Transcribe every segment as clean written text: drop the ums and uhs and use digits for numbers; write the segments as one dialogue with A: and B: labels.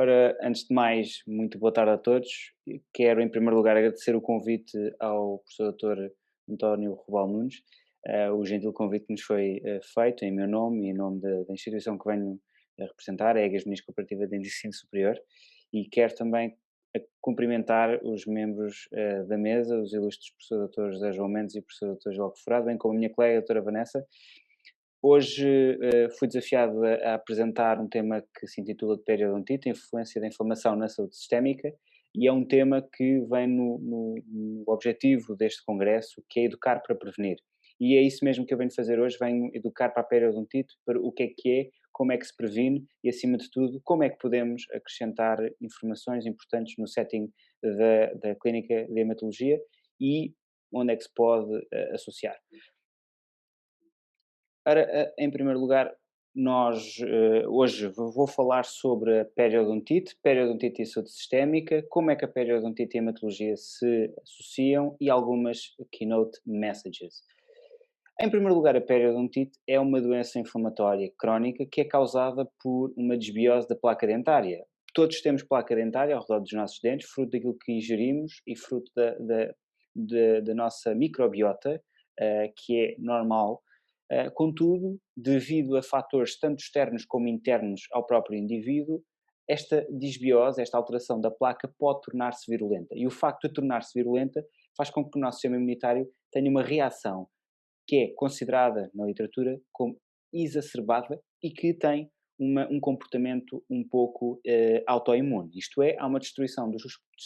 A: Ora, antes de mais, muito boa tarde a todos. Quero, em primeiro lugar, agradecer o convite ao professor Dr. António Robal Nunes, o gentil convite que nos foi feito em meu nome e em nome da instituição que venho a representar, a EGAS Ministro Cooperativa de Ensino Superior, e quero também cumprimentar os membros da mesa, os ilustres professor Dr. José João Mendes e professor Dr. João Forado, bem como a minha colega, a doutora Vanessa. Hoje fui desafiado a apresentar um tema que se intitula de periodontite, a influência da inflamação na saúde sistémica, e é um tema que vem no objetivo deste congresso, que é educar para prevenir. E é isso mesmo que eu venho fazer hoje, venho educar para a periodontite, para o que é, como é que se previne e, acima de tudo, como é que podemos acrescentar informações importantes no setting da clínica de hematologia e onde é que se pode associar. Ora, em primeiro lugar, nós hoje vou falar sobre a periodontite e saúde sistémica, como é que a periodontite e a hematologia se associam e algumas keynote messages. Em primeiro lugar, a periodontite é uma doença inflamatória crónica que é causada por uma desbiose da placa dentária. Todos temos placa dentária ao redor dos nossos dentes, fruto daquilo que ingerimos e fruto da nossa microbiota, que é normal. Contudo, devido a fatores tanto externos como internos ao próprio indivíduo, esta disbiose, esta alteração da placa, pode tornar-se virulenta. E o facto de tornar-se virulenta faz com que o nosso sistema imunitário tenha uma reação que é considerada na literatura como exacerbada e que tem um comportamento um pouco autoimune. Isto é, há uma destruição dos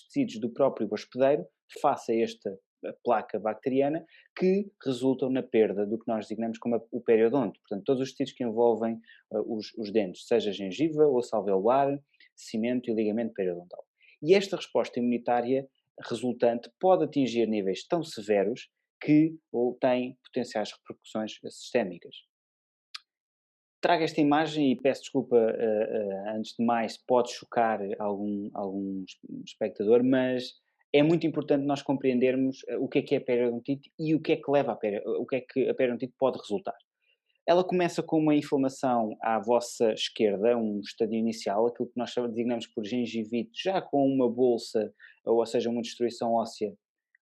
A: tecidos do próprio hospedeiro face a esta placa bacteriana que resultam na perda do que nós designamos como o periodonto. Portanto, todos os tecidos que envolvem os dentes, seja gengiva, osso alveolar, cimento e ligamento periodontal. E esta resposta imunitária resultante pode atingir níveis tão severos que ou tem potenciais repercussões sistémicas. Trago esta imagem e peço desculpa, antes de mais, pode chocar algum espectador, mas é muito importante nós compreendermos o que é a periodontite e o que é que leva o que é que a periodontite pode resultar. Ela começa com uma inflamação à vossa esquerda, um estadio inicial, aquilo que nós designamos por gengivite, já com uma bolsa, ou seja, uma destruição óssea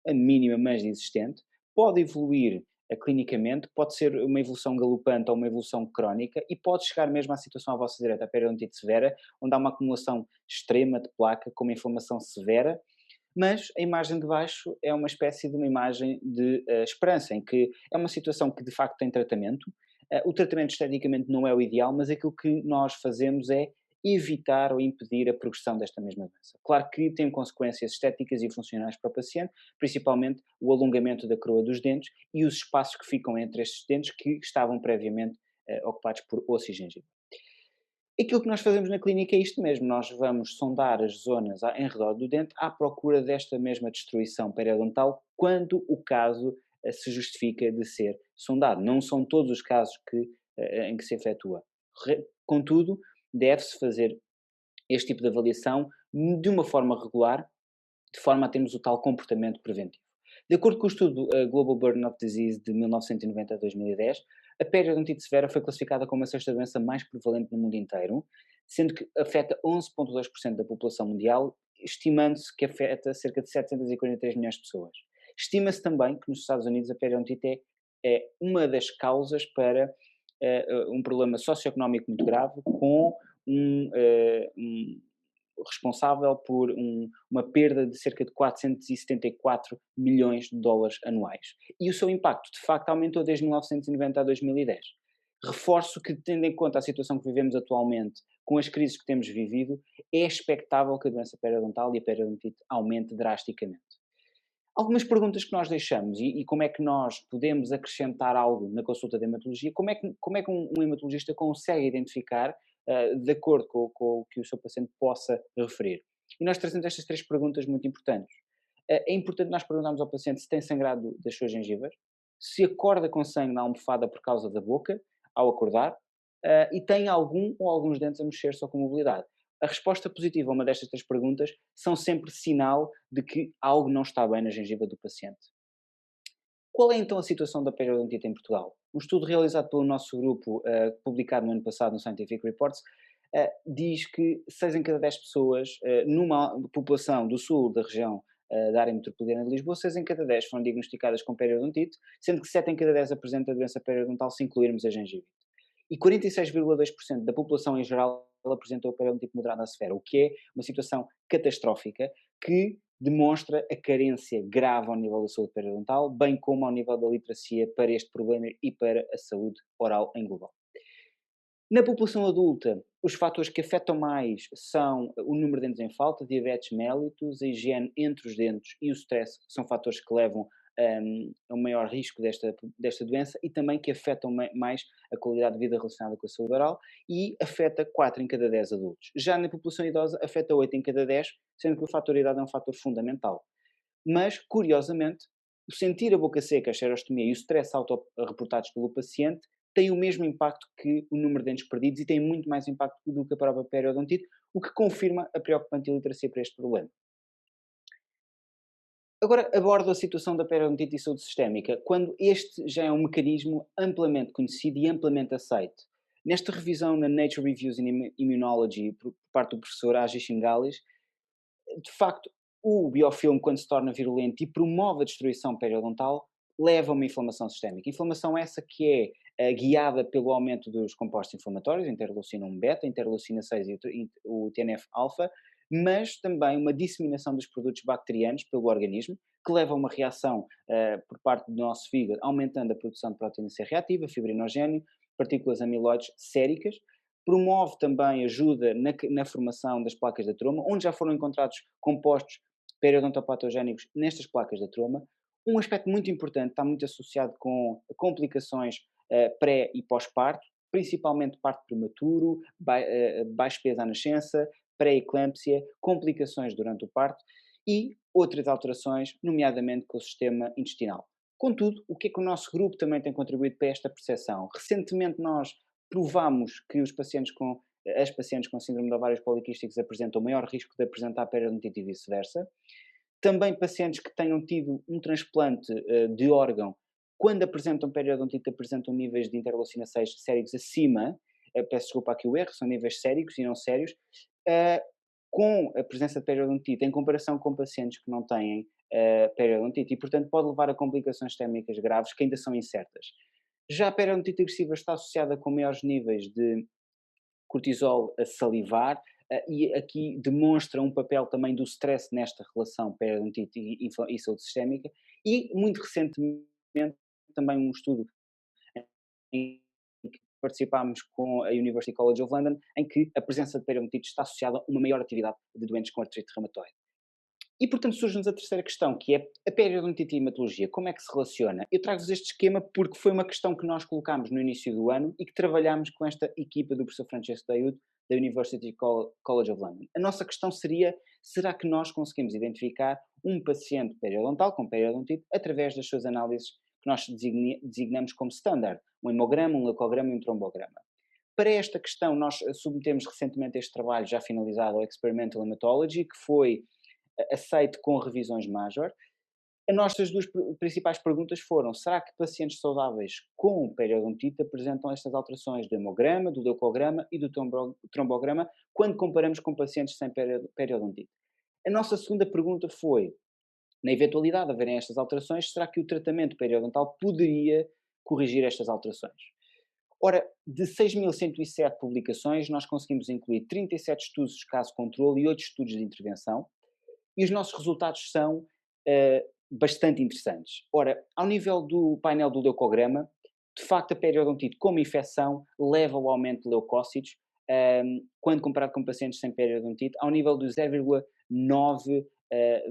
A: a mínima, mas existente, pode evoluir clinicamente, pode ser uma evolução galopante ou uma evolução crónica e pode chegar mesmo à situação à vossa direita, a periodontite severa, onde há uma acumulação extrema de placa com uma inflamação severa, mas a imagem de baixo é uma espécie de uma imagem de esperança, em que é uma situação que de facto tem tratamento. O tratamento esteticamente não é o ideal, mas aquilo que nós fazemos é evitar ou impedir a progressão desta mesma doença. Claro que tem consequências estéticas e funcionais para o paciente, principalmente o alongamento da coroa dos dentes e os espaços que ficam entre estes dentes que estavam previamente ocupados por osso e gengiva. Aquilo que nós fazemos na clínica é isto mesmo, nós vamos sondar as zonas em redor do dente à procura desta mesma destruição periodontal quando o caso se justifica de ser sondado. Não são todos os casos em que se efetua. Contudo, deve-se fazer este tipo de avaliação de uma forma regular, de forma a termos o tal comportamento preventivo. De acordo com o estudo Global Burden of Disease de 1990 a 2010, a periodontite severa foi classificada como a sexta doença mais prevalente no mundo inteiro, sendo que afeta 11,2% da população mundial, estimando-se que afeta cerca de 743 milhões de pessoas. Estima-se também que nos Estados Unidos a periodontite é uma das causas para um problema socioeconómico muito grave, com um responsável por uma perda de cerca de 474 milhões de dólares anuais. E o seu impacto, de facto, aumentou desde 1990 a 2010. Reforço que, tendo em conta a situação que vivemos atualmente, com as crises que temos vivido, é expectável que a doença periodontal e a periodontite aumente drasticamente. Algumas perguntas que nós deixamos e como é que nós podemos acrescentar algo na consulta de hematologia, como é que um hematologista consegue identificar de acordo com o que o seu paciente possa referir. E nós trazemos estas três perguntas muito importantes. É importante nós perguntarmos ao paciente se tem sangrado das suas gengivas, se acorda com sangue na almofada por causa da boca, ao acordar, e tem algum ou alguns dentes a mexer-se ou com mobilidade. A resposta positiva a uma destas três perguntas são sempre sinal de que algo não está bem na gengiva do paciente. Qual é então a situação da periodontite em Portugal? Um estudo realizado pelo nosso grupo, publicado no ano passado no Scientific Reports, diz que 6 em cada 10 pessoas, numa população do sul da região da área metropolitana de Lisboa, 6 em cada 10 foram diagnosticadas com periodontite, sendo que 7 em cada 10 apresenta a doença periodontal se incluirmos a gengivite. E 46,2% da população em geral apresentou periodontite moderada a severa, o que é uma situação catastrófica que demonstra a carência grave ao nível da saúde periodontal, bem como ao nível da literacia para este problema e para a saúde oral em global. Na população adulta, os fatores que afetam mais são o número de dentes em falta, diabetes mellitus, a higiene entre os dentes e o stress, são fatores que levam a um maior risco desta doença e também que afetam mais a qualidade de vida relacionada com a saúde oral e afeta 4 em cada 10 adultos. Já na população idosa, afeta 8 em cada 10, sendo que o fator idade é um fator fundamental. Mas, curiosamente, o sentir a boca seca, a xerostomia e o stress auto-reportados pelo paciente têm o mesmo impacto que o número de dentes perdidos e têm muito mais impacto do que a própria periodontite, o que confirma a preocupante iliteracia para este problema. Agora abordo a situação da periodontite e saúde sistémica, quando este já é um mecanismo amplamente conhecido e amplamente aceito. Nesta revisão na Nature Reviews in Immunology, por parte do professor Agi Shingalis, de facto, o biofilme, quando se torna virulento e promove a destruição periodontal, leva a uma inflamação sistémica. Inflamação essa que é guiada pelo aumento dos compostos inflamatórios, interleucina 1 beta, interleucina 6 e o TNF-alfa, mas também uma disseminação dos produtos bacterianos pelo organismo, que leva a uma reação por parte do nosso fígado, aumentando a produção de proteína C reativa, fibrinogênio, partículas amiloides séricas, promove também, ajuda na formação das placas da troma, onde já foram encontrados compostos periodontopatogénicos nestas placas da troma. Um aspecto muito importante, está muito associado com complicações pré e pós-parto, principalmente parto prematuro, baixo peso à nascença, pré-eclâmpsia, complicações durante o parto e outras alterações, nomeadamente com o sistema intestinal. Contudo, o que é que o nosso grupo também tem contribuído para esta percepção? Recentemente nós provamos que as pacientes com síndrome de ovários poliquísticos apresentam maior risco de apresentar periodontite e vice-versa. Também pacientes que tenham tido um transplante de órgão, quando apresentam periodontite, apresentam níveis de interleucina 6 séricos acima, peço desculpa aqui o erro, são níveis séricos e não sérios, uh, com a presença de periodontite em comparação com pacientes que não têm periodontite e, portanto, pode levar a complicações sistémicas graves que ainda são incertas. Já a periodontite agressiva está associada com maiores níveis de cortisol a salivar, e aqui demonstra um papel também do stress nesta relação periodontite e saúde sistémica, e muito recentemente também um estudo em que participámos com a University College of London, em que a presença de periodontite está associada a uma maior atividade de doentes com artrite reumatoide. E, portanto, surge-nos a terceira questão, que é a periodontite e a hematologia. Como é que se relaciona? Eu trago-vos este esquema porque foi uma questão que nós colocámos no início do ano e que trabalhámos com esta equipa do professor Francesco Daiuto, da University College of London. A nossa questão seria, será que nós conseguimos identificar um paciente periodontal com periodontite através das suas análises que nós designamos como standard, um hemograma, um leucograma e um trombograma? Para esta questão, nós submetemos recentemente este trabalho já finalizado ao Experimental Hematology, que foi aceito com revisões major. As nossas duas principais perguntas foram: será que pacientes saudáveis com periodontite apresentam estas alterações do hemograma, do leucograma e do trombograma quando comparamos com pacientes sem periodontite? A nossa segunda pergunta foi: na eventualidade de haverem estas alterações, será que o tratamento periodontal poderia corrigir estas alterações? Ora, de 6.107 publicações, nós conseguimos incluir 37 estudos de caso-controle e 8 estudos de intervenção, e os nossos resultados são bastante interessantes. Ora, ao nível do painel do leucograma, de facto a periodontite como infecção leva ao aumento de leucócitos, quando comparado com pacientes sem periodontite, ao nível de 0,9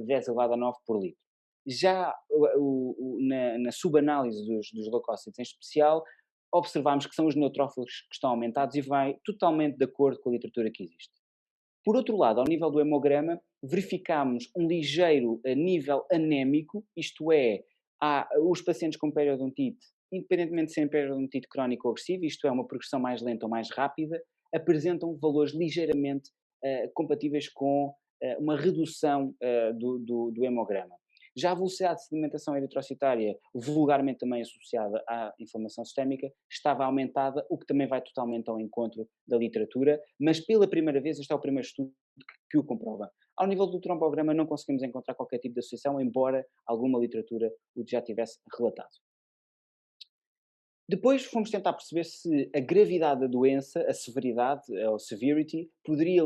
A: 10 elevado a 9 por litro. Já na subanálise dos leucócitos em especial, observamos que são os neutrófilos que estão aumentados e vai totalmente de acordo com a literatura que existe. Por outro lado, ao nível do hemograma, verificamos um ligeiro nível anémico, isto é, os pacientes com periodontite, independentemente de serem periodontite crónica ou agressiva, isto é, uma progressão mais lenta ou mais rápida, apresentam valores ligeiramente compatíveis com uma redução do hemograma. Já a velocidade de sedimentação eritrocitária, vulgarmente também associada à inflamação sistémica, estava aumentada, o que também vai totalmente ao encontro da literatura, mas pela primeira vez, este é o primeiro estudo que o comprova. Ao nível do trombograma não conseguimos encontrar qualquer tipo de associação, embora alguma literatura o já tivesse relatado. Depois fomos tentar perceber se a gravidade da doença, a severidade, ou severity, poderia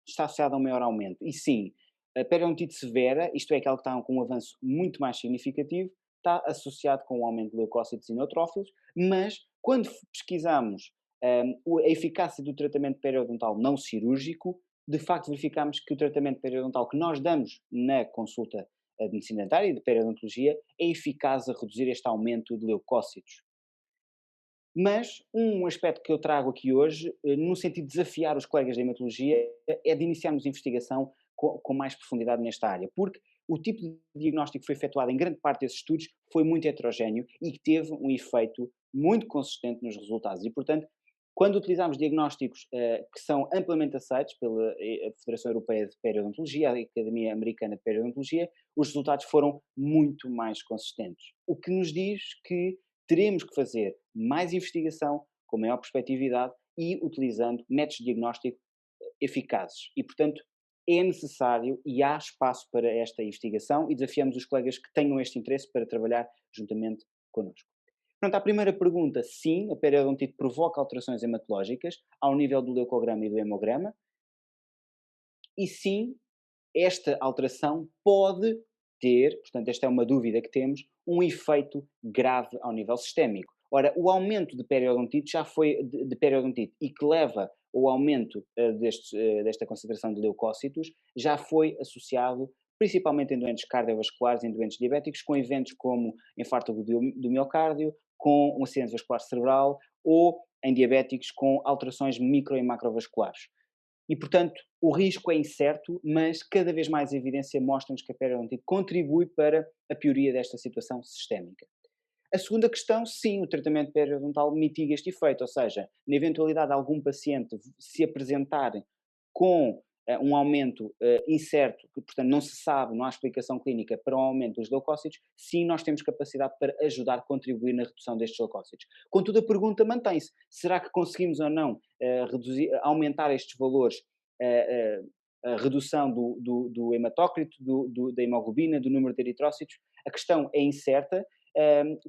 A: estar associada a um maior aumento. E sim, a periodontite severa, isto é aquela que está com um avanço muito mais significativo, está associado com o aumento de leucócitos e neutrófilos, mas quando pesquisamos a eficácia do tratamento periodontal não cirúrgico, de facto verificamos que o tratamento periodontal que nós damos na consulta de medicina dentária e de periodontologia é eficaz a reduzir este aumento de leucócitos. Mas um aspecto que eu trago aqui hoje, no sentido de desafiar os colegas da hematologia, é de iniciarmos investigação com mais profundidade nesta área, porque o tipo de diagnóstico que foi efetuado em grande parte desses estudos foi muito heterogéneo e que teve um efeito muito consistente nos resultados. E, portanto, quando utilizamos diagnósticos que são amplamente aceitos pela Federação Europeia de Periodontologia, a Academia Americana de Periodontologia, os resultados foram muito mais consistentes. O que nos diz que teremos que fazer mais investigação, com maior perspectividade e utilizando métodos de diagnóstico eficazes. E, portanto, é necessário e há espaço para esta investigação e desafiamos os colegas que tenham este interesse para trabalhar juntamente connosco. Portanto, à primeira pergunta, sim, a periodontite provoca alterações hematológicas ao nível do leucograma e do hemograma, e sim, esta alteração pode ter, portanto, esta é uma dúvida que temos, um efeito grave ao nível sistémico. Ora, o aumento de periodontite já foi de periodontite e que leva ao aumento desta concentração de leucócitos já foi associado principalmente em doentes cardiovasculares, em doentes diabéticos, com eventos como infarto do miocárdio, com um acidente vascular cerebral ou em diabéticos com alterações micro e macrovasculares. E, portanto, o risco é incerto, mas cada vez mais a evidência mostra-nos que a periodontite contribui para a pioria desta situação sistémica. A segunda questão, sim, o tratamento periodontal mitiga este efeito, ou seja, na eventualidade de algum paciente se apresentar com um aumento incerto, que portanto não se sabe, não há explicação clínica para o aumento dos leucócitos, sim, nós temos capacidade para ajudar a contribuir na redução destes leucócitos. Contudo, a pergunta mantém-se, será que conseguimos ou não aumentar estes valores, a redução do hematócrito, da hemoglobina, do número de eritrócitos? A questão é incerta,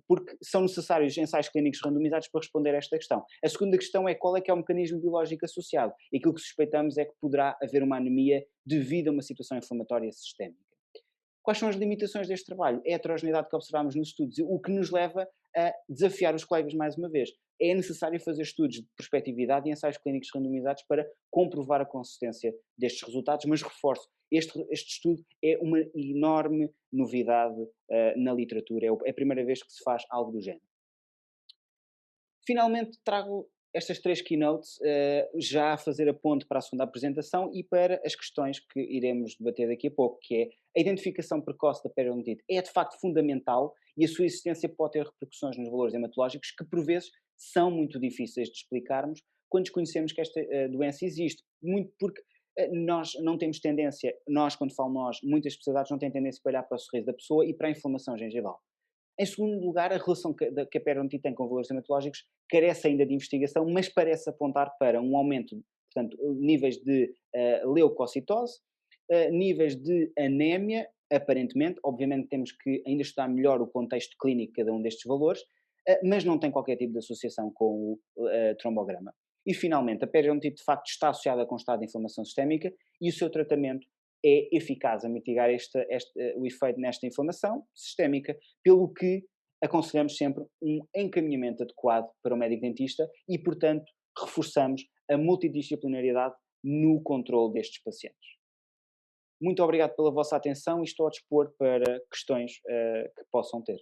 A: porque são necessários ensaios clínicos randomizados para responder a esta questão. A segunda questão é qual é que é o mecanismo biológico associado. E aquilo que suspeitamos é que poderá haver uma anemia devido a uma situação inflamatória sistémica. Quais são as limitações deste trabalho? É a heterogeneidade que observamos nos estudos, o que nos leva a desafiar os colegas mais uma vez. É necessário fazer estudos de prospectividade e ensaios clínicos randomizados para comprovar a consistência destes resultados, mas reforço, este estudo é uma enorme novidade na literatura, é a primeira vez que se faz algo do género. Finalmente trago estas três keynotes já a fazer a ponte para a segunda apresentação e para as questões que iremos debater daqui a pouco, que é a identificação precoce da periodontite é de facto fundamental e a sua existência pode ter repercussões nos valores hematológicos que por vezes são muito difíceis de explicarmos quando desconhecemos que esta doença existe, muito porque nós não temos tendência, nós quando falo nós, muitas especialidades não têm tendência para olhar para o sorriso da pessoa e para a inflamação gengival. Em segundo lugar, a relação que a periodontite tem com valores hematológicos carece ainda de investigação, mas parece apontar para um aumento, portanto, níveis de leucocitose, níveis de anémia, aparentemente, obviamente temos que ainda estudar melhor o contexto clínico de cada um destes valores, mas não tem qualquer tipo de associação com o trombograma. E finalmente, a periodontite de facto está associada com um estado de inflamação sistémica e o seu tratamento é eficaz a mitigar o efeito nesta inflamação sistémica, pelo que aconselhamos sempre um encaminhamento adequado para o médico dentista e, portanto, reforçamos a multidisciplinariedade no controle destes pacientes. Muito obrigado pela vossa atenção e estou a dispor para questões que possam ter.